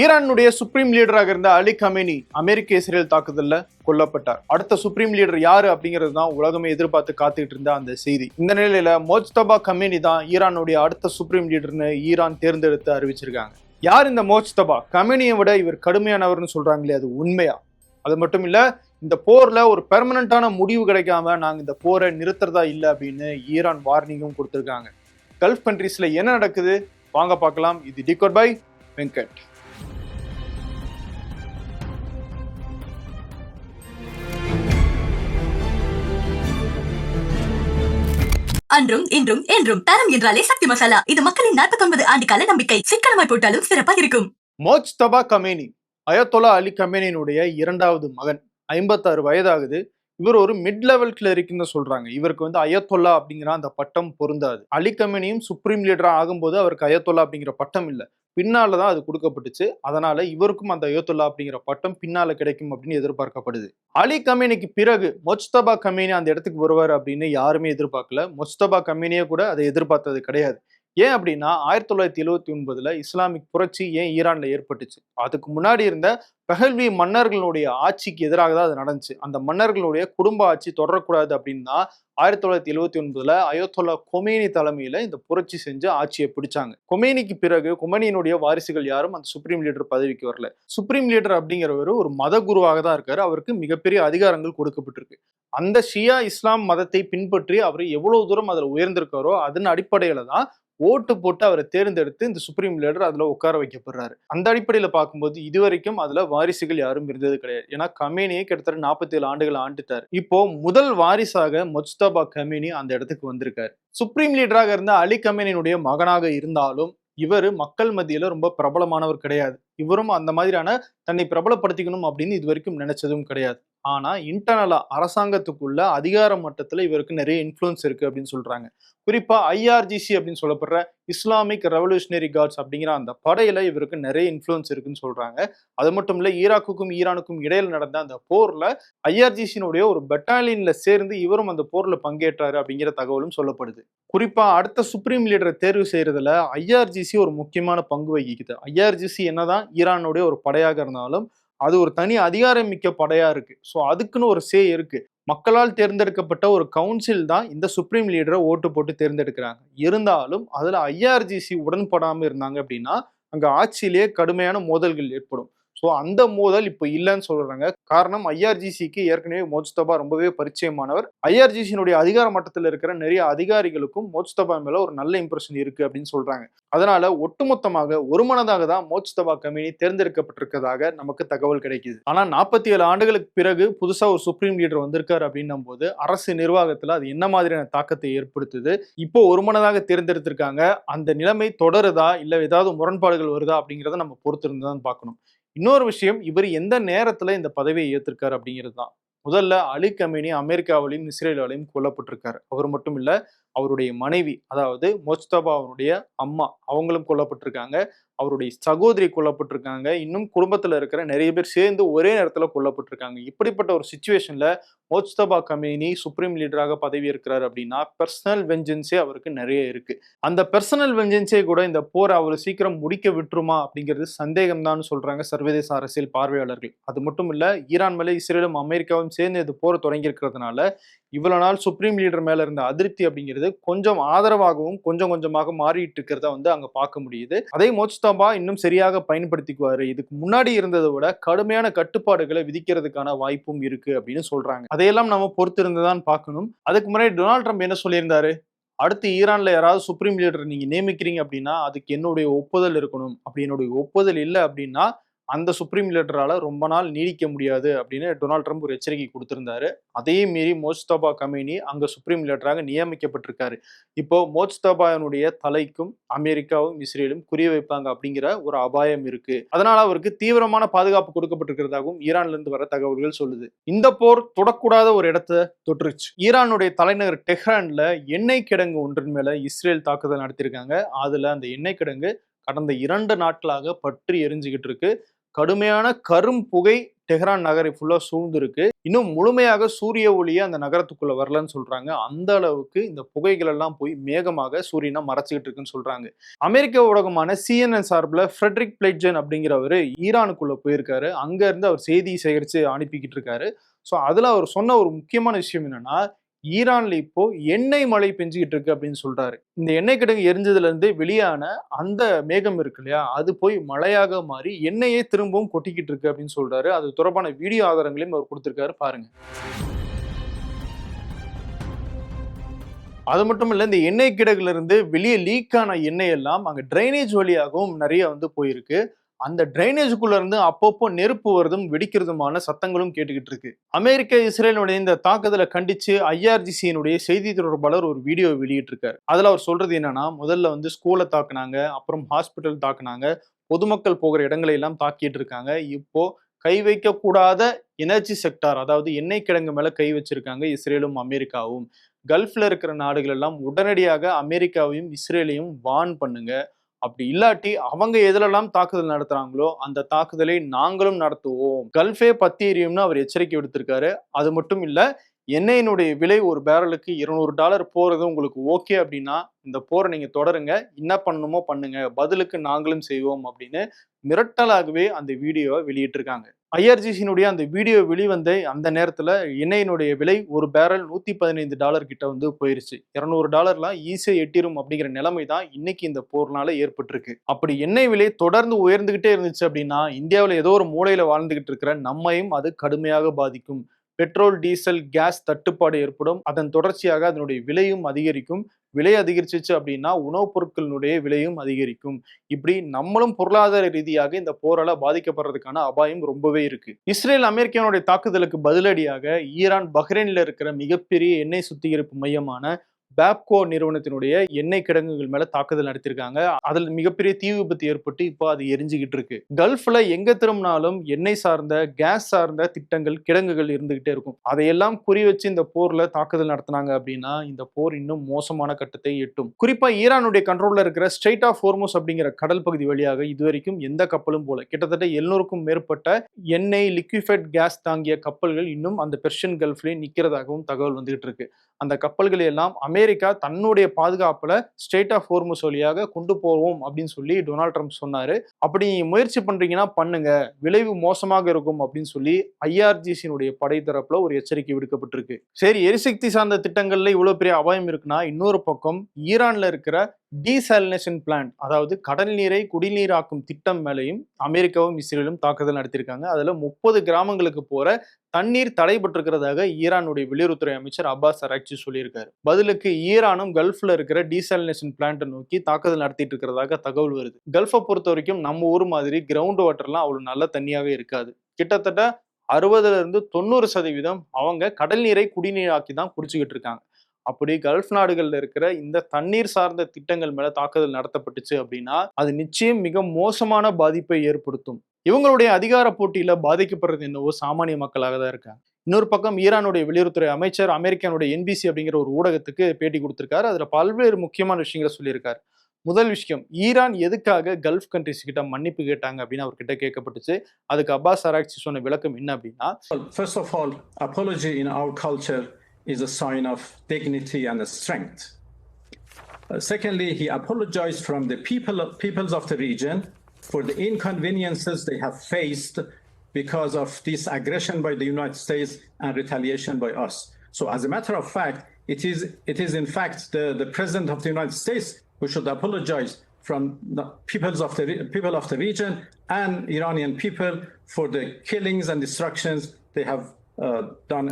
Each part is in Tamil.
ஈரானுடைய சுப்ரீம் லீடராக இருந்த அலி கமேனி அமெரிக்க இஸ்ரேல் தாக்குதல்ல கொல்லப்பட்டார். அடுத்த சுப்ரீம் லீடர் யாரு அப்படிங்கிறது தான் உலகமே எதிர்பார்த்து காத்துக்கிட்டு இருந்த அந்த செய்தி. இந்த நிலையில மோஜ்தபா கமேனி தான் ஈரானுடைய அடுத்த சுப்ரீம் லீடர்னு ஈரான் தேர்ந்தெடுத்து அறிவிச்சிருக்காங்க. யார் இந்த மோஜ்தபா? கமேனியை விட இவர் கடுமையானவர்னு சொல்றாங்களே, அது உண்மையா? அது மட்டும் இல்ல, இந்த போர்ல ஒரு பெர்மனண்டான முடிவு கிடைக்காம நாங்க இந்த போரை நிறுத்துறதா இல்லை அப்படின்னு ஈரான் வார்னிங்கும் கொடுத்திருக்காங்க. கல்ஃப் கண்ட்ரீஸ்ல என்ன நடக்குது வாங்க பார்க்கலாம். இது டிகோட் பை வெங்கட். அன்றும் இன்றும் என்றும் தரம் என்றாலே சக்தி மசாலா. இது மக்களின் 49 ஆண்டு கால நம்பிக்கை. சிக்கனமாய் போட்டாலும் சிறப்பாக இருக்கும். மோஜ்தபா கமேனி அயத்தொலா அலி கமேனியினுடைய இரண்டாவது மகன். 56 வயதாகுது. இவர் ஒரு மிட் லெவல் கிளரிக்னு சொல்றாங்க. இவருக்கு அயத்தொல்லா அப்படிங்கிற அந்த பட்டம் பொருந்தாது. அலி கமேனியும் சுப்ரீம் லீடரா ஆகும்போது அவருக்கு அயத்தொல்லா அப்படிங்கிற பட்டம் இல்லை, பின்னால அது கொடுக்கப்பட்டுச்சு. அதனால இவருக்கும் அந்த அயத்தொல்லா அப்படிங்கிற பட்டம் பின்னால கிடைக்கும் அப்படின்னு எதிர்பார்க்கப்படுது. அலி கமேனிக்கு பிறகு மொஜ்தபா கமேனி அந்த இடத்துக்கு வருவார் அப்படின்னு யாருமே எதிர்பார்க்கல. மொஜ்தபா கமேனியே கூட அதை எதிர்பார்த்தது கிடையாது. ஏன் அப்படின்னா 1979 இஸ்லாமிக் புரட்சி ஏன் ஈரான்ல ஏற்பட்டுச்சு? அதுக்கு முன்னாடி இருந்த பெஹல்வி மன்னர்களுடைய ஆட்சிக்கு எதிராக தான் அது நடந்துச்சு. அந்த மன்னர்களுடைய குடும்ப ஆட்சி தொடரக்கூடாது அப்படின்னா 1979 அயத்தொல்லா கொமேனி தலைமையில இந்த புரட்சி செஞ்சு ஆட்சியை பிடிச்சாங்க. கொமேனிக்கு பிறகு கொமேனியினுடைய வாரிசுகள் யாரும் அந்த சுப்ரீம் லீடர் பதவிக்கு வரல. சுப்ரீம் லீடர் அப்படிங்கிறவர் ஒரு மத குருவாக தான் இருக்காரு. அவருக்கு மிகப்பெரிய அதிகாரங்கள் கொடுக்கப்பட்டிருக்கு. அந்த ஷியா இஸ்லாம் மதத்தை பின்பற்றி அவர் எவ்வளவு தூரம் அதுல உயர்ந்திருக்காரோ அதன் அடிப்படையில தான் ஓட்டு போட்டு அவரை தேர்ந்தெடுத்து இந்த சுப்ரீம் லீடர் அதுல உட்கார வைக்கப்படுறாரு. அந்த அடிப்படையில பார்க்கும்போது இதுவரைக்கும் அதுல வாரிசுகள் யாரும் இருந்தது கிடையாது. ஏன்னா கமேனியை கிட்டத்தட்ட 47 ஆண்டுகள் ஆண்டுட்டார். இப்போ முதல் வாரிசாக மொஜ்தபா கமேனி அந்த இடத்துக்கு வந்திருக்காரு. சுப்ரீம் லீடராக இருந்த அலி கமேனியினுடைய மகனாக இருந்தாலும் இவர் மக்கள் மத்தியில ரொம்ப பிரபலமானவர் கிடையாது. இவரும் அந்த மாதிரியான தன்னை பிரபலப்படுத்திக்கணும் அப்படின்னு இது வரைக்கும் நினைச்சதும் கிடையாது. ஆனா இன்டர்னலா அரசாங்கத்துக்குள்ள அதிகார மட்டத்துல இவருக்கு நிறைய இன்ஃப்ளூயன்ஸ் இருக்கு அப்படின்னு சொல்றாங்க. குறிப்பா ஐஆர்ஜிசி அப்படின்னு சொல்லப்படுற இஸ்லாமிக் ரெவல்யூஷனரி கார்ட்ஸ் அப்படிங்கிற அந்த படையில இவருக்கு நிறைய இன்ஃப்ளூயன்ஸ் இருக்குன்னு சொல்றாங்க. அது மட்டும் இல்ல, ஈராக்குக்கும் ஈரானுக்கும் இடையில நடந்த அந்த போர்ல ஐஆர்ஜிசியினுடைய ஒரு பெட்டாலியன்ல சேர்ந்து இவரும் அந்த போர்ல பங்கேற்றாரு அப்படிங்கிற தகவலும் சொல்லப்படுது. குறிப்பா அடுத்த சுப்ரீம் லீடரை தேர்வு செய்யறதுல ஐஆர்ஜிசி ஒரு முக்கியமான பங்கு வகிக்குது. ஐஆர்ஜிசி என்னதான் ஈரானுடைய ஒரு படையாக இருந்தாலும் அது ஒரு தனி அதிகாரம் மிக்க படையா இருக்கு. ஸோ அதுக்குன்னு ஒரு சே இருக்கு. மக்களால் தேர்ந்தெடுக்கப்பட்ட ஒரு கவுன்சில் தான் இந்த சுப்ரீம் லீடரை ஓட்டு போட்டு தேர்ந்தெடுக்கிறாங்க. இருந்தாலும் அதுல ஐஆர்ஜிசி உடன்படாம இருந்தாங்க அப்படின்னா அங்க ஆட்சியிலேயே கடுமையான மோதல்கள் ஏற்படும். ஸோ அந்த மோதல் இப்போ இல்லைன்னு சொல்றாங்க. காரணம், ஐஆர்ஜிசிக்கு ஏற்கனவே மோஜ்தபா ரொம்பவே பரிச்சயமானவர். ஐஆர்ஜிசியினுடைய அதிகார மட்டத்தில் இருக்கிற நிறைய அதிகாரிகளுக்கும் மோஜ்தபா மேல ஒரு நல்ல இம்ப்ரெஷன் இருக்கு அப்படின்னு சொல்றாங்க. அதனால ஒட்டுமொத்தமாக ஒருமனதாக தான் மோஜ்தபா கமேனி தேர்ந்தெடுக்கப்பட்டிருக்கிறதாக நமக்கு தகவல் கிடைக்குது. ஆனா 47 ஆண்டுகளுக்கு பிறகு புதுசா ஒரு சுப்ரீம் லீடர் வந்திருக்காரு அப்படின்னும் போது அரசு நிர்வாகத்துல அது என்ன மாதிரியான தாக்கத்தை ஏற்படுத்துது? இப்போ ஒருமனதாக தேர்ந்தெடுத்திருக்காங்க. அந்த நிலைமை தொடருதா இல்ல ஏதாவது முரண்பாடுகள் வருதா அப்படிங்கிறத நம்ம பொறுத்திருந்து தான் பார்க்கணும். இன்னொரு விஷயம், இவர் எந்த நேரத்துல இந்த பதவியை ஏத்திருக்காரு அப்படிங்கிறது தான். முதல்ல அலி கமேனி அமெரிக்காவிலையும் இஸ்ரேலாலையும் கொல்லப்பட்டிருக்காரு. அவர் மட்டும் இல்ல, அவருடைய மனைவி, அதாவது மொஜ்தபா அவருடைய அம்மா, அவங்களும் கொல்லப்பட்டிருக்காங்க. அவருடைய சகோதரி கொல்லப்பட்டிருக்காங்க. இன்னும் குடும்பத்துல இருக்கிற நிறைய பேர் சேர்ந்து ஒரே நேரத்துல கொல்லப்பட்டிருக்காங்க. இப்படிப்பட்ட ஒரு சிச்சுவேஷன்ல மோஜ்தபா கமேனி சுப்ரீம் லீடராக பதவி இருக்கிறார் அப்படின்னா பர்சனல் வெஞ்சன்ஸே அவருக்கு நிறைய இருக்கு. அந்த பர்சனல் வெஞ்சன்ஸே கூட இந்த போரை அவர் சீக்கிரம் முடிக்க விட்டுருமா அப்படிங்கிறது சந்தேகம் தான் சொல்றாங்க சர்வதேச அரசியல் பார்வையாளர்கள். அது மட்டும் இல்ல, ஈரான் மேல இஸ்ரேலும் அமெரிக்காவும் சேர்ந்து இந்த போரை தொடங்கி இருக்கிறதுனால இவ்வளவு நாள் சுப்ரீம் லீடர் மேல இருந்த அதிருப்தி அப்படிங்கிறது கொஞ்சம் ஆதரவாகவும் கொஞ்சம் கொஞ்சமாக மாறிட்டு இருக்கிறத அங்க பார்க்க முடியுது. அதே மோஜ்தபா இன்னும் சரியாக பயன்படுத்திக்குவாரு. இதுக்கு முன்னாடி இருந்ததை விட கடுமையான கட்டுப்பாடுகளை விதிக்கிறதுக்கான வாய்ப்பும் இருக்கு அப்படின்னு சொல்றாங்க. அதையெல்லாம் நம்ம பொறுத்து இருந்துதான் பார்க்கணும். அதுக்கு முன்னாடி டொனால்ட் ட்ரம்ப் என்ன சொல்லியிருந்தாரு? அடுத்து ஈரான்ல யாராவது சுப்ரீம் லீடர் நீங்க நியமிக்கிறீங்க அப்படின்னா அதுக்கு என்னுடைய ஒப்புதல் இருக்கணும். அப்படி என்னுடைய ஒப்புதல் இல்லை அப்படின்னா அந்த சுப்ரீம் லீடரால ரொம்ப நாள் நீடிக்க முடியாது அப்படின்னு டொனால்ட் ட்ரம்ப் ஒரு எச்சரிக்கை கொடுத்திருந்தாரு. அதையும் மீறி மோஜ்தபா கமேனி அங்க சுப்ரீம் லீடராக நியமிக்கப்பட்டிருக்காரு. இப்போ மோஜ்தபானுடைய தலைக்கும் அமெரிக்காவும் இஸ்ரேலும் குறி வைப்பாங்க அப்படிங்கிற ஒரு அபாயம் இருக்கு. அதனால அவருக்கு தீவிரமான பாதுகாப்பு கொடுக்கப்பட்டிருக்கிறதாகவும் ஈரான்ல இருந்து வர தகவல்கள் சொல்லுது. இந்த போர் தொடக்கூடாத ஒரு இடத்தை தொற்றுச்சு. ஈரானுடைய தலைநகர் டெஹ்ரான்ல எண்ணெய் கிடங்கு ஒன்றின் மேல இஸ்ரேல் தாக்குதல் நடத்திருக்காங்க. அதுல அந்த எண்ணெய் கிடங்கு கடந்த 2 நாட்களாக பற்றி எரிஞ்சுக்கிட்டு இருக்கு. கடுமையான கரும் புகை டெஹ்ரான் நகரை ஃபுல்லா சூழ்ந்திருக்கு. இன்னும் முழுமையாக சூரிய ஒளியே அந்த நகரத்துக்குள்ள வரலன்னு சொல்றாங்க. அந்த அளவுக்கு இந்த புகைகள் எல்லாம் போய் மேகமாக சூரியனை மறைச்சிக்கிட்டு இருக்குன்னு சொல்றாங்க. அமெரிக்க ஊடகமான CNN சார்பில் ஃப்ரெட்ரிக் பிளேட்ஜன் அப்படிங்கிறவரு ஈரானுக்குள்ள போயிருக்காரு. அங்க இருந்து அவர் செய்தி சேகரித்து அனுப்பிக்கிட்டு இருக்காரு. ஸோ அதில் அவர் சொன்ன ஒரு முக்கியமான விஷயம் என்னன்னா, ஈரான்ல இப்போ எண்ணெய் மழை பெஞ்சுக்கிட்டு இருக்கு அப்படின்னு சொல்றாரு. இந்த எண்ணெய் கிடங்கு எரிஞ்சதுல இருந்து வெளியான அந்த மேகம் இருக்கு இல்லையா, அது போய் மழையாக மாறி எண்ணெயை திரும்பவும் கொட்டிக்கிட்டு இருக்கு அப்படின்னு சொல்றாரு. அது தொடர்பான வீடியோ ஆதாரங்களையும் அவர் கொடுத்திருக்காரு, பாருங்க. அது மட்டும் இல்ல, இந்த எண்ணெய் கிடங்குல இருந்து வெளியே லீக் ஆன எண்ணெய் எல்லாம் அங்க டிரைனேஜ் வழியாகவும் நிறைய போயிருக்கு. அந்த டிரைனேஜுக்குள்ள இருந்து அப்பப்போ நெருப்பு வருதும் வெடிக்கிறதுமான சத்தங்களும் கேட்டுக்கிட்டு இருக்கு. அமெரிக்க இஸ்ரேலுடைய இந்த தாக்குதலை கண்டிச்சு IRGC-னுடைய செய்தி தொடர்பாளர் ஒரு வீடியோ வெளியிட்டிருக்காரு. அதுல அவர் சொல்றது என்னன்னா, முதல்ல ஸ்கூலை தாக்குனாங்க, அப்புறம் ஹாஸ்பிட்டல் தாக்குனாங்க, பொதுமக்கள் போகிற இடங்களை எல்லாம் தாக்கிட்டு இருக்காங்க. இப்போ கை வைக்க கூடாத எனர்ஜி செக்டார், அதாவது எண்ணெய் கிடங்கு மேல கை வச்சிருக்காங்க இஸ்ரேலும் அமெரிக்காவும். கல்ஃப்ல இருக்கிற நாடுகள் எல்லாம் உடனடியாக அமெரிக்காவையும் இஸ்ரேலையும் வார்ன் பண்ணுங்க. அப்படி இல்லாட்டி அவங்க எதுலெல்லாம் தாக்குதல் நடத்துறாங்களோ அந்த தாக்குதலை நாங்களும் நடத்துவோம், கல்ஃபே பத்தி எரியும்னு அவர் எச்சரிக்கை விடுத்திருக்காரு. அது மட்டும் இல்ல, எண்ணெயினுடைய விலை ஒரு பேரலுக்கு $200 போறது உங்களுக்கு ஓகே அப்படின்னா இந்த போரை நீங்க தொடருங்க, என்ன பண்ணணுமோ பண்ணுங்க, பதிலுக்கு நாங்களும் செய்வோம் அப்படின்னு மிரட்டலாகவே அந்த வீடியோவை வெளியிட்டிருக்காங்க. IRGC-னுடைய அந்த வீடியோ வெளிவந்த அந்த நேரத்துல எண்ணெயினுடைய விலை ஒரு பேரல் $115 கிட்ட போயிருச்சு. $200 ஈஸியா எட்டிரும் அப்படிங்கிற நிலைமை தான் இன்னைக்கு இந்த போர்னால ஏற்பட்டிருக்கு. அப்படி எண்ணெய் விலை தொடர்ந்து உயர்ந்துகிட்டே இருந்துச்சு அப்படின்னா இந்தியாவில் ஏதோ ஒரு மூலையில வாழ்ந்துகிட்டு இருக்கிற நம்மையும் அது கடுமையாக பாதிக்கும். பெட்ரோல், டீசல், கேஸ் தட்டுப்பாடு ஏற்படும். அதன் தொடர்ச்சியாக அதனுடைய விலையும் அதிகரிக்கும். விலை அதிகரிச்சிச்சு அப்படின்னா உணவுப் பொருட்களினுடைய விலையும் அதிகரிக்கும். இப்படி நம்மளும் பொருளாதார ரீதியாக இந்த போரால பாதிக்கப்படுறதுக்கான அபாயம் ரொம்பவே இருக்கு. இஸ்ரேல் அமெரிக்காவுடைய தாக்குதலுக்கு பதிலடியாக ஈரான் பஹ்ரைன்ல இருக்கிற மிகப்பெரிய எண்ணெய் சுத்திகரிப்பு மையமான பேப்கோ நிறுவனத்தினுடைய எண்ணெய் கிடங்குகள் மேல தாக்குதல் நடத்திருக்காங்க. அதுல மிகப்பெரிய தீ விபத்து ஏற்பட்டு இப்போ அது எரிஞ்சுக்கிட்டு இருக்கு. கல்ஃப்ல எங்க திரும்பினாலும் எண்ணெய் சார்ந்த, கேஸ் சார்ந்த திட்டங்கள், கிடங்குகள் இருந்துகிட்டே இருக்கும். அதையெல்லாம் குறி வச்சு இந்த போர்ல தாக்குதல் நடத்தினாங்க அப்படின்னா இந்த போர் இன்னும் மோசமான கட்டத்தை எட்டும். குறிப்பா ஈரானுடைய கண்ட்ரோல்ல இருக்கிற ஸ்ட்ரெய்ட் ஆஃப் ஹோர்முஸ் அப்படிங்கிற கடல் பகுதி வழியாக இதுவரைக்கும் எந்த கப்பலும் போல கிட்டத்தட்ட 700க்கும் மேற்பட்ட எண்ணெய், லிக்விஃபைட் கேஸ் தாங்கிய கப்பல்கள் இன்னும் அந்த பெர்ஷியன் கல்ஃப்லயே நிக்கிறதாகவும் தகவல் வந்துகிட்டு இருக்கு. அந்த கப்பல்களை எல்லாம் அமெரிக்கா தன்னுடைய பாதுகாப்புல ஸ்ட்ரெய்ட் ஆஃப் ஹோர்முஸ் வழியாக கொண்டு போவோம் அப்படின்னு சொல்லி டொனால்ட் ட்ரம்ப் சொன்னாரு. அப்படி முயற்சி பண்றீங்கன்னா பண்ணுங்க, விளைவு மோசமாக இருக்கும் அப்படின்னு சொல்லி IRGC-னுடைய படை தரப்புல ஒரு எச்சரிக்கை விடுக்கப்பட்டிருக்கு. சரி, எரிசக்தி சார்ந்த திட்டங்கள்ல இவ்வளவு பெரிய அபாயம் இருக்குன்னா இன்னொரு பக்கம் ஈரான்ல இருக்கிற டீசாலினேஷன் பிளான்ட், அதாவது கடல் நீரை குடிநீராக்கும் திட்டம் மேலையும் அமெரிக்காவும் இஸ்ரேலும் தாக்குதல் நடத்திருக்காங்க. அதுல 30 கிராமங்களுக்கு போற தண்ணீர் தடைபட்டிருக்கிறதாக ஈரானுடைய வெளியுறவுத்துறை அமைச்சர் அப்பாஸ் அராக்சி சொல்லியிருக்காரு. பதிலுக்கு ஈரானும் கல்ஃப்ல இருக்கிற டீசாலினேஷன் பிளான்ட்டை நோக்கி தாக்குதல் நடத்திட்டு இருக்கிறதாக தகவல் வருது. கல்ஃபை பொறுத்த வரைக்கும் நம்ம ஊர் மாதிரி கிரவுண்ட் வாட்டர்லாம் அவ்வளவு நல்ல தண்ணியாக இருக்காது. கிட்டத்தட்ட 60-90% அவங்க கடல் நீரை குடிநீராக்கி தான் குடிச்சுக்கிட்டு இருக்காங்க. அப்படி கல்ஃப் நாடுகள்ல இருக்கிற இந்த தண்ணீர் சார்ந்த திட்டங்கள் மேல தாக்குதல் நடத்தப்பட்டுச்சு அப்படின்னா அது நிச்சயம் மிக மோசமான பாதிப்பை ஏற்படுத்தும். இவங்களுடைய அதிகார போட்டியில பாதிக்கப்படுறது என்னவோ சாமானிய மக்களாக தான் இருக்காங்க. இன்னொரு பக்கம் ஈரானுடைய வெளியுறவுத்துறை அமைச்சர் அமெரிக்கானுடைய NBC அப்படிங்கிற ஒரு ஊடகத்துக்கு பேட்டி கொடுத்திருக்காரு. அதுல பல்வேறு முக்கியமான விஷயங்களை சொல்லியிருக்காரு. முதல் விஷயம், ஈரான் எதுக்காக கல்ஃப் கண்ட்ரிஸ் கிட்ட மன்னிப்பு கேட்டாங்க அப்படின்னு அவர்கிட்ட கேட்கப்பட்டுச்சு. அதுக்கு அப்பாஸ் அராக்சி சொன்ன விளக்கம் என்ன அப்படின்னா, First of all, apology in our culture is a sign of dignity and strength. Secondly, he apologized from the peoples of the region for the inconveniences they have faced because of this aggression by the United States and retaliation by us. So as a matter of fact, it is in fact the President of the United States who should apologize from the people of the region and Iranian people for the killings and destructions they have done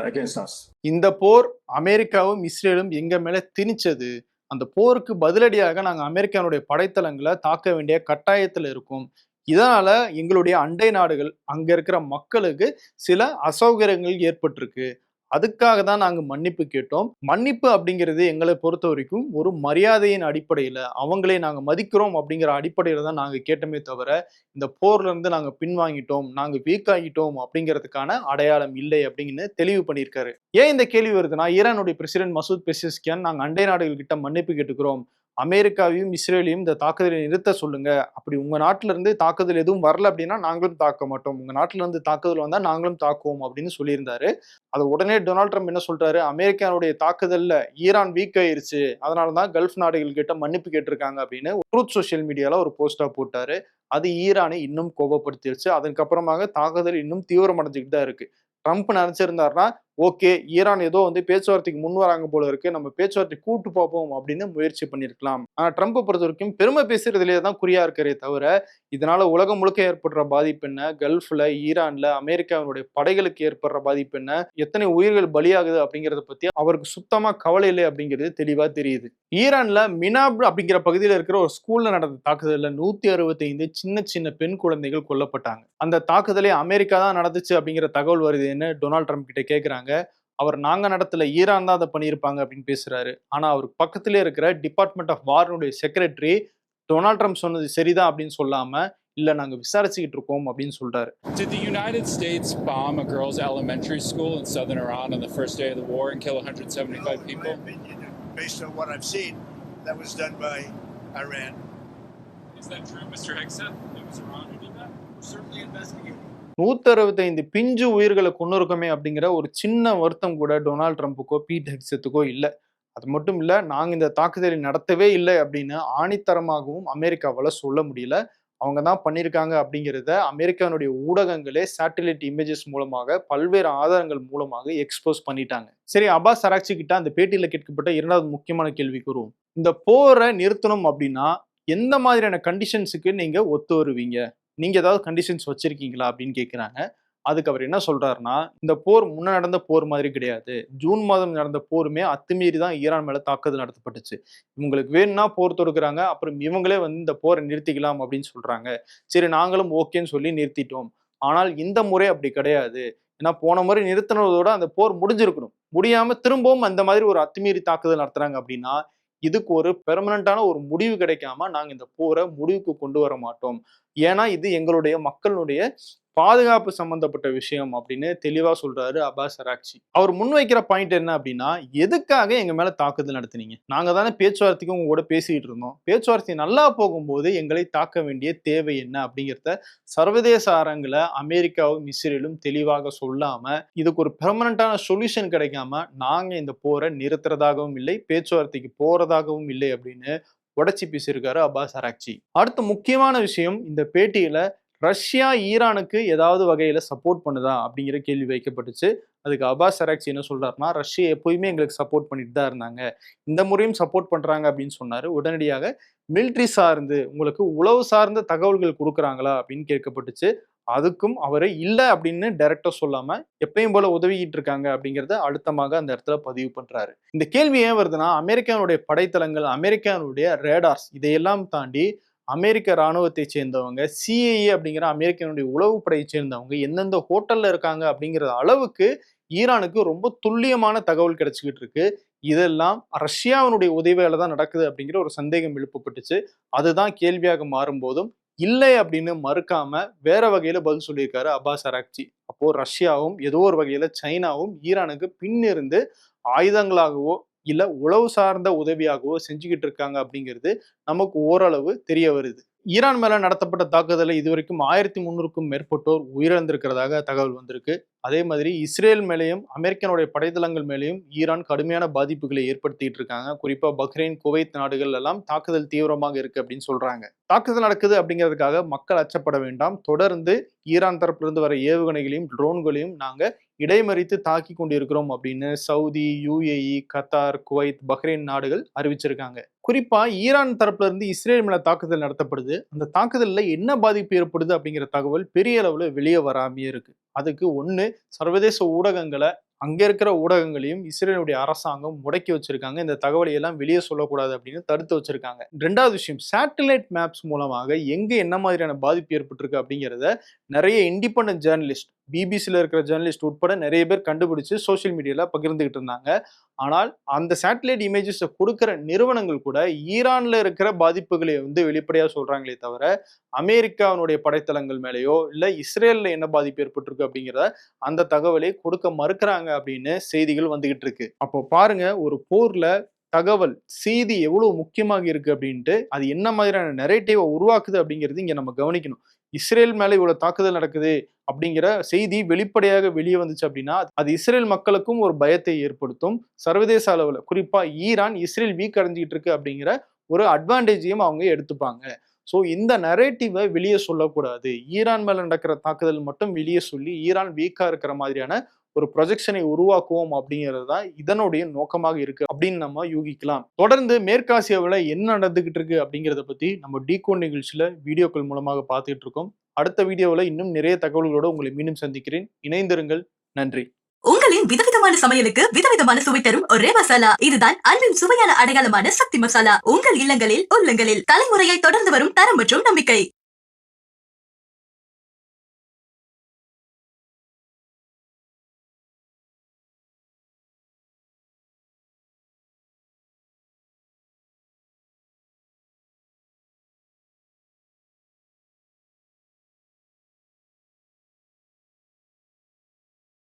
against us. இந்த போர் அமெரிக்காவும் இஸ்ரேலும் எங்க மேல திணிச்சது. அந்த போருக்கு பதிலடியாக நாங்க அமெரிக்காவுடைய படைத்தளங்களை தாக்க வேண்டிய கட்டாயத்துல இருக்கோம். இதனால எங்களுடைய அண்டை நாடுகள், அங்க இருக்கிற மக்களுக்கு சில அசௌகரியங்கள் ஏற்பட்டிருக்கு. அதுக்காக தான் நாங்க மன்னிப்பு கேட்டோம். மன்னிப்பு அப்படிங்கிறது எங்களை பொறுத்த வரைக்கும் ஒரு மரியாதையின் அடிப்படையில, அவங்களை நாங்க மதிக்கிறோம் அப்படிங்கிற அடிப்படையில தான் நாங்க கேட்டோமே தவிர இந்த போர்ல இருந்து நாங்க பின்வாங்கிட்டோம், நாங்க வீக் ஆகிட்டோம் அப்படிங்கிறதுக்கான அடையாளம் இல்லை அப்படின்னு தெளிவு பண்ணியிருக்காரு. ஏன் இந்த கேள்வி வருதுன்னா, ஈரானுடைய பிரசிடென்ட் மசூத் பெசிஸ்கியான் நாங்க அண்டை நாடுகள் கிட்ட மன்னிப்பு கேட்டுக்கிறோம், அமெரிக்காவையும் இஸ்ரேலையும் இந்த தாக்குதலை நிறுத்த சொல்லுங்க. அப்படி உங்க நாட்டுல இருந்து தாக்குதல் எதுவும் வரல அப்படின்னா நாங்களும் தாக்க மாட்டோம். உங்க நாட்டுல இருந்து தாக்குதல் வந்தா நாங்களும் தாக்குவோம் அப்படின்னு சொல்லியிருந்தாரு. அது உடனே டொனால்ட் ட்ரம்ப் என்ன சொல்றாரு, அமெரிக்காவுடைய தாக்குதல்ல ஈரான் வீக் ஆயிருச்சு. அதனாலதான் கல்ஃப் நாடுகள் கிட்ட மன்னிப்பு கேட்டிருக்காங்க அப்படின்னு ட்ரூத் சோஷியல் மீடியால ஒரு போஸ்டா போட்டாரு. அது ஈரானை இன்னும் கோபப்படுத்திருச்சு. அதுக்கப்புறமாக தாக்குதல் இன்னும் தீவிரமடைஞ்சுக்கிட்டு தான் இருக்கு. ட்ரம்ப் நினைச்சிருந்தாருன்னா ஓகே, ஈரான் ஏதோ பேச்சுவார்த்தைக்கு முன் வராங்க போல இருக்கு, நம்ம பேச்சுவார்த்தை கூட்டு பார்ப்போம் அப்படின்னு முயற்சி பண்ணிருக்கலாம். ஆனா ட்ரம்ப்பை பொறுத்த வரைக்கும் பெருமை பேசுறதுலேயே தான் குறியா இருக்கிறே தவிர இதனால உலகம் முழுக்க ஏற்படுற பாதிப்பு என்ன, கல்ஃப்ல ஈரான்ல அமெரிக்காவினுடைய படைகளுக்கு ஏற்படுற பாதிப்பு என்ன, எத்தனை உயிர்கள் பலியாகுது அப்படிங்கறத பத்தி அவருக்கு சுத்தமா கவலை இல்லை அப்படிங்கிறது தெளிவா தெரியுது. ஈரான்ல மினாப் அப்படிங்கிற பகுதியில் இருக்கிற ஒரு ஸ்கூல்ல நடந்த தாக்குதல்ல 165 சின்ன சின்ன பெண் குழந்தைகள் கொல்லப்பட்டாங்க. அந்த தாக்குதலை அமெரிக்கா தான் நடந்துச்சு அப்படிங்கிற தகவல் வருதுன்னு டொனால்ட் ட்ரம்ப் கிட்ட கேட்கிறாங்க. அவர் நாங்க நடத்தல, ஈரான் தான் அதை பண்ணியிருப்பாங்க அப்படின்னு பேசுறாரு. ஆனா அவருக்கு பக்கத்திலே இருக்கிற டிபார்ட்மெண்ட் ஆஃப் வார்னுடைய செக்ரட்டரி டொனால்ட் ட்ரம்ப் சொன்னது சரிதான் அப்படின்னு சொல்லாம இல்ல நாங்க விசாரிச்சுக்கிட்டு இருக்கோம் அப்படின்னு சொல்றாரு. Did the United States bomb a girls' elementary school in southern Iran on the first day of the war and kill 175 people? In my opinion, based on what I've seen, that was done by Iran. Is that true, Mr. Hegseth? It was Iran who did that? We're certainly investigating. 165 பிஞ்சு உயிர்களை கொண்டு இருக்கோமே அப்படிங்கிற ஒரு சின்ன வருத்தம் கூட டொனால்ட் ட்ரம்ப்புக்கோ பீட் ஹெக்ஸத்துக்கோ இல்லை. அது மட்டும் இல்ல, நாங்க இந்த தாக்குதலை நடத்தவே இல்லை அப்படின்னு ஆணித்தரமாகவும் அமெரிக்காவால சொல்ல முடியல. அவங்க தான் பண்ணியிருக்காங்க அப்படிங்கிறத அமெரிக்கானுடைய ஊடகங்களே சேட்டலைட் இமேஜஸ் மூலமாக பல்வேறு ஆதாரங்கள் மூலமாக எக்ஸ்போஸ் பண்ணிட்டாங்க. சரி, அப்பாஸ் அராக்சி கிட்ட அந்த பேட்டியில கேட்கப்பட்ட இரண்டாவது முக்கியமான கேள்விக்கு வருவோம். இந்த போரை நிறுத்தணும் அப்படின்னா எந்த மாதிரியான கண்டிஷன்ஸுக்கு நீங்க ஒத்து வருவீங்க, நீங்க ஏதாவது கண்டிஷன்ஸ் வச்சிருக்கீங்களா அப்படின்னு கேட்கிறாங்க. அதுக்கு அவர் என்ன சொல்றாருன்னா, இந்த போர் முன்ன நடந்த போர் மாதிரி கிடையாது. ஜூன் மாதம் நடந்த போருமே அத்துமீறி தான் ஈரான் மேல தாக்குதல் நடத்தப்பட்டுச்சு. இவங்களுக்கு வேணும்னா போர் தொடுக்கிறாங்க, அப்புறம் இவங்களே இந்த போரை நிறுத்திக்கலாம் அப்படின்னு சொல்றாங்க. சரி, நாங்களும் ஓகேன்னு சொல்லி நிறுத்திட்டோம். ஆனால் இந்த முறை அப்படி கிடையாது. ஏன்னா போன முறை நிறுத்தினதோட அந்த போர் முடிஞ்சிருக்கணும். முடியாம திரும்பவும் அந்த மாதிரி ஒரு அத்துமீறி தாக்குதல் நடத்துறாங்க அப்படின்னா இதுக்கு ஒரு பெர்மனண்டான ஒரு முடிவு கிடைக்காம நாங்க இந்த போரை முடிவுக்கு கொண்டு வர மாட்டோம். ஏன்னா இது எங்களுடைய மக்களுடைய பாதுகாப்பு சம்பந்தப்பட்ட விஷயம் அப்படின்னு தெளிவா சொல்றாரு அப்பாஸ் அராக்சி. அவர் முன்வைக்கிற பாயிண்ட் என்ன அப்படின்னா, எதுக்காக எங்க மேல தாக்குதல் நடத்தினீங்க? நாங்க தானே பேச்சுவார்த்தைக்கு உங்க கூட பேசிட்டு இருந்தோம். பேச்சுவார்த்தை நல்லா போகும்போது எங்களை தாக்க வேண்டிய தேவை என்ன அப்படிங்கிறத சர்வதேச அரங்குல அமெரிக்காவும் இஸ்ரேலும் தெளிவாக சொல்லாம இதுக்கு ஒரு பெர்மனண்டான சொல்யூஷன் கிடைக்காம நாங்க இந்த போரை நிறுத்துறதாகவும் இல்லை, பேச்சுவார்த்தைக்கு போறதாகவும் இல்லை அப்படின்னு உடைச்சி பேசியிருக்காரு அப்பாஸ் அராக்சி. அடுத்த முக்கியமான விஷயம், இந்த பேட்டியில ரஷ்யா ஈரானுக்கு ஏதாவது வகையில சப்போர்ட் பண்ணுதா அப்படிங்கிற கேள்வி வைக்கப்பட்டுச்சு. அதுக்கு அப்பாஸ் அராக்சி என்ன சொல்றாருன்னா, ரஷ்யா எப்பயுமே எங்களுக்கு சப்போர்ட் பண்ணிட்டு தான் இருந்தாங்க, இந்த முறையும் சப்போர்ட் பண்றாங்க அப்படின்னு சொன்னாரு. உடனடியாக மிலிட்ரி சார்ந்து உங்களுக்கு உளவு சார்ந்த தகவல்கள் கொடுக்குறாங்களா அப்படின்னு கேட்கப்பட்டுச்சு. அதுக்கும் அவரை இல்லை அப்படின்னு டைரக்டா சொல்லாம எப்பயும் போல உதவிக்கிட்டு இருக்காங்க அப்படிங்கிறத அழுத்தமாக அந்த இடத்துல பதிவு பண்றாரு. இந்த கேள்வி ஏன் வருதுன்னா, அமெரிக்காவுடைய படைத்தளங்கள், அமெரிக்காவுடைய ரேடார்ஸ் இதையெல்லாம் தாண்டி அமெரிக்க ராணுவத்தை சேர்ந்தவங்க, சிஐஏ அப்படிங்கிற அமெரிக்கனுடைய உளவுப்படையை சேர்ந்தவங்க எந்தெந்த ஹோட்டல்ல இருக்காங்க அப்படிங்கிற அளவுக்கு ஈரானுக்கு ரொம்ப துல்லியமான தகவல் கிடைச்சிக்கிட்டு இருக்கு. இதெல்லாம் ரஷ்யாவினுடைய உதவியால தான் நடக்குது அப்படிங்கிற ஒரு சந்தேகம் எழுப்பப்பட்டுச்சு. அதுதான் கேள்வியாக மாறும்போதும் இல்லை அப்படின்னு மறுக்காம வேற வகையில பதில் சொல்லியிருக்காரு அப்பாஸ் அராக்சி. அப்போ ரஷ்யாவும் ஏதோ ஒரு வகையில சைனாவும் ஈரானுக்கு பின்னிருந்து ஆயுதங்களாகவோ இல்ல உளவு சார்ந்த உதவியாகவோ செஞ்சுக்கிட்டு இருக்காங்க அப்படிங்கிறது நமக்கு ஓரளவு தெரிய வருது. ஈரான் மேல நடத்தப்பட்ட தாக்குதலை இதுவரைக்கும் 1300க்கும் மேற்பட்டோர் உயிரிழந்திருக்கிறதாக தகவல் வந்திருக்கு. அதே மாதிரி இஸ்ரேல் மேலேயும் அமெரிக்கனுடைய படைத்தளங்கள் மேலேயும் ஈரான் கடுமையான பாதிப்புகளை ஏற்படுத்திட்டு இருக்காங்க. குறிப்பா பஹ்ரைன், குவைத் நாடுகள் எல்லாம் தாக்குதல் தீவிரமாக இருக்கு அப்படின்னு சொல்றாங்க. தாக்குதல் நடக்குது அப்படிங்கிறதுக்காக மக்கள் அச்சப்பட வேண்டாம். தொடர்ந்து ஈரான் தரப்பிலிருந்து வர ஏவுகணைகளையும் ட்ரோன்களையும் நாங்க இடைமறித்து தாக்கி கொண்டிருக்கிறோம் அப்படின்னு Saudi, UAE, Qatar, Kuwait, Bahrain நாடுகள் அறிவிச்சிருக்காங்க. குறிப்பா ஈரான் தரப்புல இருந்து இஸ்ரேல் மேல தாக்குதல் நடத்தப்படுது. அந்த தாக்குதல்ல என்ன பாதிப்பு ஏற்படுது அப்படிங்கிற தகவல் பெரிய அளவுல வெளியே வராமையே இருக்கு. அதுக்கு ஒண்ணு, சர்வதேச ஊடகங்களை, அங்க இருக்கிற ஊடகங்களையும் இஸ்ரேலுடைய அரசாங்கம் முடக்கி வச்சிருக்காங்க. இந்த தகவலை எல்லாம் வெளியே சொல்லக்கூடாது அப்படின்னு தடுத்து வச்சிருக்காங்க. ரெண்டாவது விஷயம், சேட்டலைட் மேப்ஸ் மூலமாக எங்க என்ன மாதிரியான பாதிப்பு ஏற்பட்டிருக்கு அப்படிங்கிறத நிறைய இண்டிபெண்டன்ட் ஜேர்னலிஸ்ட், பிபிசியில் இருக்கிற ஜேர்னலிஸ்ட் உட்பட நிறைய பேர் கண்டுபிடிச்சு சோசியல் மீடியால பகிர்ந்துகிட்டு இருந்தாங்க. ஆனால் அந்த சேட்டலைட் இமேஜஸ் கொடுக்கிற நிறுவனங்கள் கூட ஈரான்ல இருக்கிற பாதிப்புகளை வெளிப்படையா சொல்றாங்களே தவிர அமெரிக்காவினுடைய படைத்தளங்கள் மேலேயோ இல்ல இஸ்ரேல்ல என்ன பாதிப்பு ஏற்பட்டிருக்கு அப்படிங்கிறத அந்த தகவலை கொடுக்க மறுக்கிறாங்க அப்படின்னு செய்திகள் வந்துகிட்டு இருக்கு. அப்போ பாருங்க, ஒரு போர்ல தகவல் செய்தி எவ்வளவு முக்கியமாக இருக்கு அப்படின்ட்டு அது என்ன மாதிரியான நெரேட்டிவை உருவாக்குது அப்படிங்கிறது இங்க நம்ம கவனிக்கணும். இஸ்ரேல் மேல இவ்வளவு தாக்குதல் நடக்குது அப்படிங்கிற செய்தி வெளிப்படையாக வெளியே வந்துச்சு அப்படின்னா அது இஸ்ரேல் மக்களுக்கும் ஒரு பயத்தை ஏற்படுத்தும். சர்வதேச அளவுல குறிப்பா ஈரான் இஸ்ரேல் வீக் அடைஞ்சிட்டு இருக்கு அப்படிங்கிற ஒரு அட்வான்டேஜையும் அவங்க எடுத்துப்பாங்க. ஸோ இந்த நரேட்டிவை வெளியே சொல்லக்கூடாது. ஈரான் மேல நடக்கிற தாக்குதல் மட்டும் வெளியே சொல்லி ஈரான் வீக்கா இருக்கிற மாதிரியான ஒரு ப்ரொஜெக்ஷனை உருவாக்குவோம் அப்படிங்கிறது தான் இதனுடைய நோக்கமாக இருக்கு அப்படின்னு நம்ம யூகிக்கலாம். தொடர்ந்து மேற்காசியாவில் என்ன நடந்துகிட்டு இருக்கு அப்படிங்கிறத பத்தி நம்ம டீகோட் நிகழ்ச்சியில வீடியோக்கள் மூலமாக பார்த்துட்டு இருக்கோம். அடுத்த வீடியோவில் இன்னும் நிறைய தகவல்களோட உங்களை மீண்டும் சந்திக்கிறேன். இணைந்திருங்கள். நன்றி. உங்களின் விதவிதமான சமையலுக்கு விதவிதமான சுவை தரும் ஒரே மசாலா. இதுதான் அன்பின் சுவையான அடையாளமான சக்தி மசாலா. உங்கள் இல்லங்களில் உள்ளங்களில் தலைமுறையை தொடர்ந்து வரும் தரம் மற்றும் நம்பிக்கை.